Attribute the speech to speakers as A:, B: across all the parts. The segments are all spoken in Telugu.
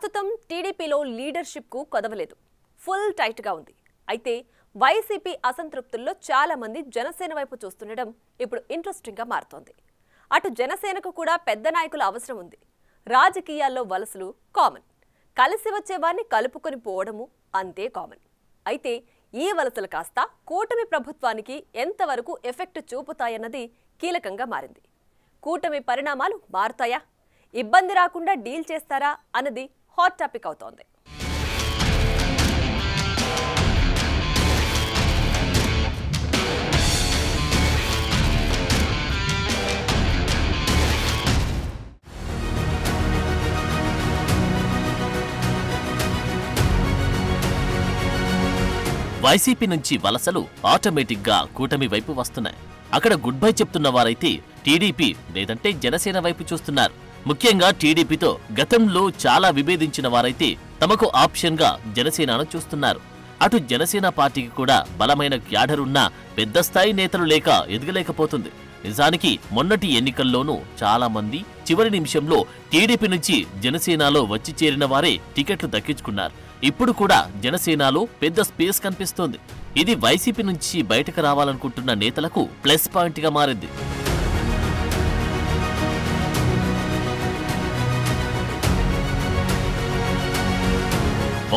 A: ప్రస్తుతం టీడీపీలో లీడర్‌షిప్ కు కొదవలేదు. ఫుల్ టైట్ గా ఉంది. అయితే వైసీపీ అసంతృప్తుల్లో చాలా మంది జనసేన వైపు చూస్తుండడం ఇప్పుడు ఇంట్రెస్టింగ్ గా మారుతోంది. అటు జనసేనకు కూడా పెద్ద నాయకుల అవసరం ఉంది. రాజకీయాల్లో వలసలు కామన్. కలిసి వచ్చేవారిని కలుపుకొని పోవడము అంతే కామన్. అయితే ఈ వలసలు కాస్త కూటమి ప్రభుత్వానికి ఎంతవరకు ఎఫెక్ట్ చూపుతాయన్నది కీలకంగా మారింది. కూటమి పరిణామాలు మారుతాయా? ఇబ్బంది రాకుండా డీల్ చేస్తారా అన్నది హాట్ టాపిక్ అవుతోంది.
B: వైసీపీ నుంచి వలసలు ఆటోమేటిక్ గా కూటమి వైపు వస్తున్నాయి. అక్కడ గుడ్ బై చెప్తున్న వారైతే టీడీపీ లేదంటే జనసేన వైపు చూస్తున్నారు. ముఖ్యంగా టీడీపీతో గతంలో చాలా విభేదించిన వారైతే తమకు ఆప్షన్ గా జనసేనను చూస్తున్నారు. అటు జనసేన పార్టీకి కూడా బలమైన క్యాడర్ ఉన్నా పెద్ద స్థాయి నేతలు లేక ఎదగలేకపోతుంది. నిజానికి మొన్నటి ఎన్నికల్లోనూ చాలా మంది చివరి నిమిషంలో టీడీపీ నుంచి జనసేనలో వచ్చి చేరిన వారే టికెట్లు దక్కించుకున్నారు. ఇప్పుడు కూడా జనసేనలో పెద్ద స్పేస్ కనిపిస్తోంది. ఇది వైసీపీ నుంచి బయటకు రావాలనుకుంటున్న నేతలకు ప్లస్ పాయింట్ గా మారింది.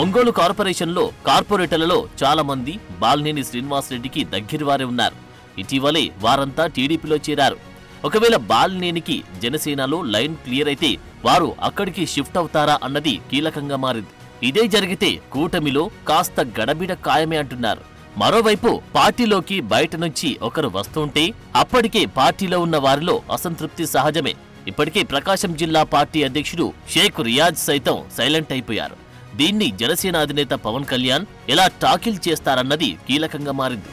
B: ఒంగోలు కార్పొరేషన్లో కార్పొరేటర్లలో చాలా మంది బాలినేని శ్రీనివాసరెడ్డికి దగ్గరవారే ఉన్నారు. ఇటీవలే వారంతా టీడీపీలో చేరారు. ఒకవేళ బాలినేనికి జనసేనలో లైన్ క్లియర్ అయితే వారు అక్కడికి షిఫ్ట్ అవుతారా అన్నది కీలకంగా మారింది. ఇదే జరిగితే కూటమిలో కాస్త గడబిడ ఖాయమే అంటున్నారు. మరోవైపు పార్టీలోకి బయట నుంచి ఒకరు వస్తుంటే అప్పటికే పార్టీలో ఉన్న వారిలో అసంతృప్తి సహజమే. ఇప్పటికే ప్రకాశం జిల్లా పార్టీ అధ్యక్షుడు షేక్ రియాజ్ సైతం సైలెంట్ అయిపోయారు. దీన్ని జనసేన అధినేత పవన్ కళ్యాణ్ ఎలా టాకిల్ చేస్తారన్నది కీలకంగా మారింది.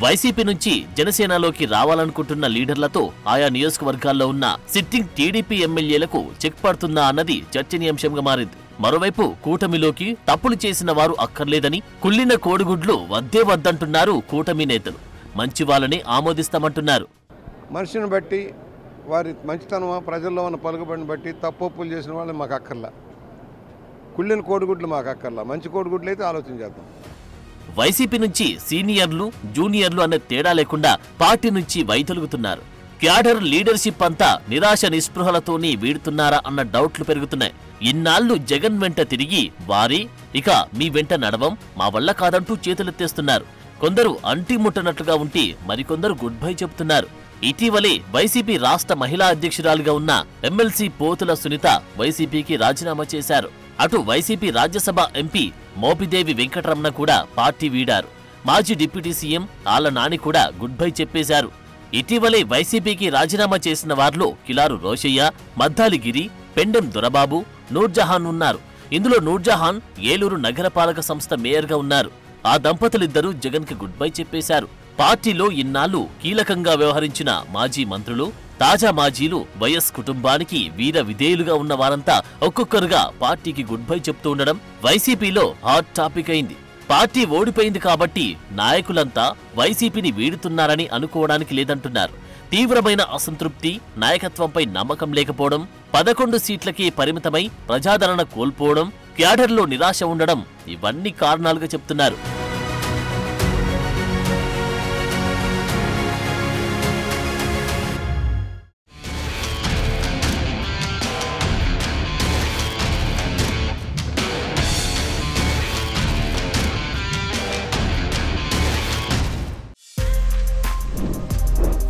B: వైసీపీ నుంచి జనసేనలోకి రావాలనుకుంటున్న లీడర్లతో ఆయా నియోజకవర్గాల్లో ఉన్న సిట్టింగ్ టీడీపీ ఎమ్మెల్యేలకు చెక్ పడుతుందా అన్నది చర్చనీయాంశంగా మారింది. మరోవైపు కూటమిలోకి తప్పులు చేసిన వారు అక్కర్లేదని, కుళ్ళిన కోడిగుడ్లు వద్దే వద్దంటున్నారు కూటమి నేతలు. మంచి వాళ్ళని ఆమోదిస్తామంటున్నారు.
C: మనిషిని బట్టి వారి మంచితనం, ప్రజల్లో ఉన్న పలుకుబడిని బట్టి తప్పులు చేసిన వాళ్ళు మాకు అక్కర్లా. కుళ్ళిన కోడిగుడ్లు మాకు అక్కర్లా. మంచి కోడిగుడ్లు అయితే ఆలోచన చేద్దాం.
B: వైసీపీ నుంచి సీనియర్లు జూనియర్లు అనే తేడా లేకుండా పార్టీ నుంచి వైదొలుగుతున్నారు. క్యాడర్ లీడర్షిప్ అంతా నిరాశ నిస్పృహలతోనే వీడుతున్నారా అన్న డౌట్లు పెరుగుతున్నాయి. ఇన్నాళ్లు జగన్ వెంట తిరిగి వారే ఇక మీ వెంట నడవం, మా వల్ల కాదంటూ చేతులెత్తేస్తున్నారు. కొందరు అంటి ముట్టనట్లుగా ఉంటే మరికొందరు గుడ్ బై చెబుతున్నారు. ఇటీవలే వైసీపీ రాష్ట్ర మహిళా అధ్యక్షురాలిగా ఉన్న ఎమ్మెల్సీ పోతుల సునీత వైసీపీకి రాజీనామా చేశారు. అటు వైసీపీ రాజ్యసభ ఎంపీ మోపిదేవి వెంకటరమణ కూడా పార్టీ వీడారు. మాజీ డిప్యూటీ సీఎం ఆళ్ల నాని కూడా గుడ్ బై చెప్పేశారు. ఇటీవలే వైసీపీకి రాజీనామా చేసిన వారిలో కిలారు రోషయ్య, మద్దాలి గిరి, పెండెం దొరబాబు, నూర్జహాన్ ఉన్నారు. ఇందులో నూర్జహాన్ ఏలూరు నగరపాలక సంస్థ మేయర్గా ఉన్నారు. ఆ దంపతులిద్దరూ జగన్ కి గుడ్ బై చెప్పేశారు. పార్టీలో ఇన్నాళ్లు కీలకంగా వ్యవహరించిన మాజీ మంత్రులు, తాజా మాజీలు, వైఎస్ కుటుంబానికి వీర విధేయులుగా ఉన్న వారంతా ఒక్కొక్కరుగా పార్టీకి గుడ్ బై చెప్తూ ఉండడం వైసీపీలో హాట్ టాపిక్ అయింది. పార్టీ ఓడిపోయింది కాబట్టి నాయకులంతా వైసీపీని వీడుతున్నారని అనుకోవడానికి లేదంటున్నారు. తీవ్రమైన అసంతృప్తి, నాయకత్వంపై నమ్మకం లేకపోవడం, 11 సీట్లకే పరిమితమై ప్రజాదరణ కోల్పోవడం, క్యాడర్లో నిరాశ ఉండడం ఇవన్నీ కారణాలుగా చెప్తున్నారు.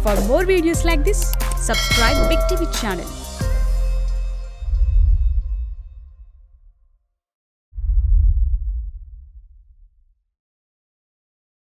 D: For more videos like this, subscribe Big TV channel.